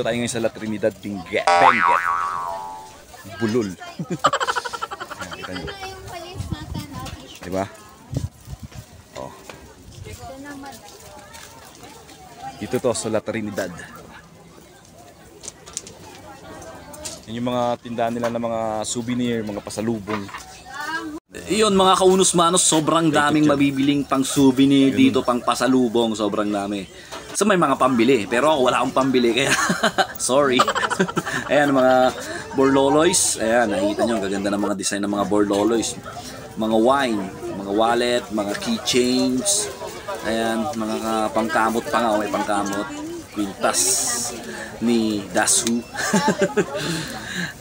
Nandito tayo ngayon sa La Trinidad, Benguet. Bulol. Kita nyo. Diba? Oh. Dito to sa La Trinidad. Yan yung mga tindahan nila ng mga souvenir, mga pasalubong. Iyon mga kaunos-manos, sobrang daming mabibiling pang souvenir dito, pang pasalubong, sobrang dami. So may mga pambili, pero ako wala akong pambili kaya sorry. Ayan mga borloloys, ayan nakikita nyo, ang gaganda ng mga design ng mga borloloys. Mga wine, mga wallet, mga keychains. Ayan, mga pangkamot pa nga, may pangkamot. Quintas ni Dasu.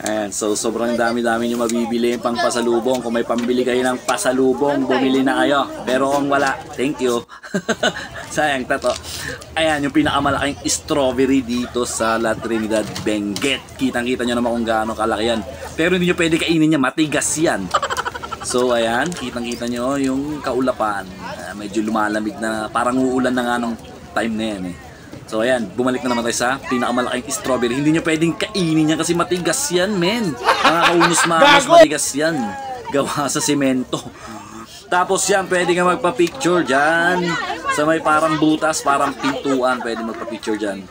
Ayan, so sobrang dami-dami nyo mabibili pang pasalubong. Kung may pambili kayo ng pasalubong, bumili na kayo. Pero kung wala, thank you. Sayang tato. Ayan, yung pinakamalaking strawberry dito sa La Trinidad, Benguet. Kitang-kita nyo naman kung gaano kalaki yan. Pero hindi nyo pwede kainin niya, matigas yan. So ayan, kitang-kita nyo yung kaulapan. Medyo lumalamig na, parang uulan na nga nung time na yan eh. So ayan, bumalik na naman tayo sa pinakamalaking strawberry. Hindi nyo pwedeng kainin yan kasi matigas yan, men. Mga kaunos-manos, matigas yan. Gawa sa semento. Tapos yan, pwede ka magpa-picture dyan. Sa may parang butas, parang pintuan, pwede magpa-picture dyan.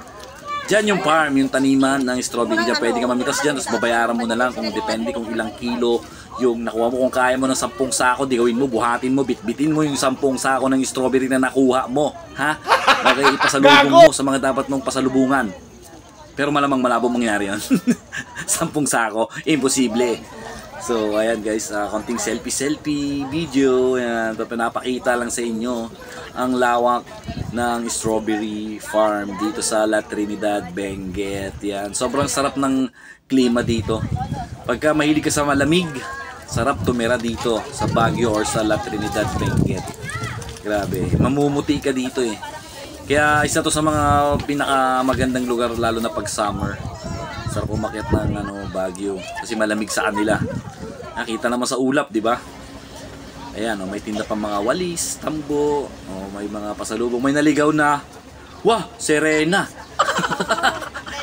Dyan yung farm, yung taniman ng strawberry dyan. Pwede ka mamitas dyan, tapos babayaran mo na lang kung depende kung ilang kilo yung nakuha mo. Kung kaya mo ng 10 sako, di gawin mo, buhatin mo, bitbitin mo yung 10 sako ng strawberry na nakuha mo. Ha? Okay, ipasalubong mo sa mga dapat mong pasalubungan. Pero malamang malabo mangyari yun. 10 sako, imposible. So ayan guys, konting selfie video. Ayan, pinapakita lang sa inyo ang lawak ng strawberry farm dito sa La Trinidad, Benguet. Yan, sobrang sarap ng klima dito. Pagka mahilig ka sa malamig, sarap tumira dito sa Baguio or sa La Trinidad, Benguet. Grabe, mamumuti ka dito eh. Kaya isa to sa mga pinakamagandang lugar lalo na pag summer. Sarap umakyat ng Baguio kasi malamig sa kanila. Nakita naman sa ulap, di ba? Ayan, may tinda pa mga walis, tambo, may mga pasalubong, may naligaw na, wah, Serena.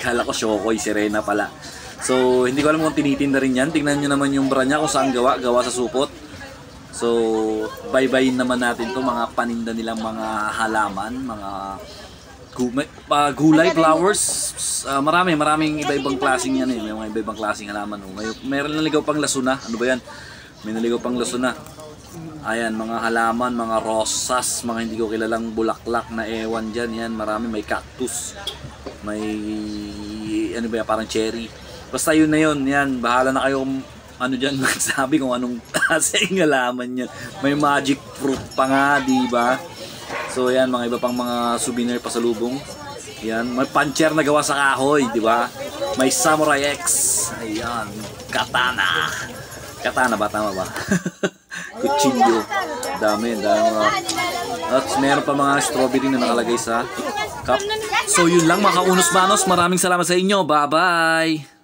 Kala ko Shokoy, Serena pala. So, hindi ko alam kung tinitinda rin yan. Tingnan nyo naman yung bra niya kung saan gawa sa supot. So, bye-bye naman natin to mga paninda nilang mga halaman, mga gulay, flowers. Maraming iba-ibang klaseng yan eh. May mga iba-ibang klaseng halaman. Meron naligaw pang lasuna. Ano ba yan? May naligaw pang lasuna. Ayan, mga halaman, mga rosas, mga hindi ko kilalang bulaklak na ewan dyan. Yan, marami. May cactus. May, ano ba yan, parang cherry. Basta yun na yun. Yan, bahala na kayo dyan magsabi kung anong klaseng halaman yan. May magic fruit pa nga, diba? So yan, mga iba pang mga souvenir pasalubong. Yan, may puncher na gawa sa kahoy, di ba? May Samurai X. Ayan, katana. Katana ba? Tama ba? Kutsilyo. Dami. At meron pa mga strawberry na nakalagay sa cup. So yun lang mga kaunos-manos. Maraming salamat sa inyo. Bye-bye!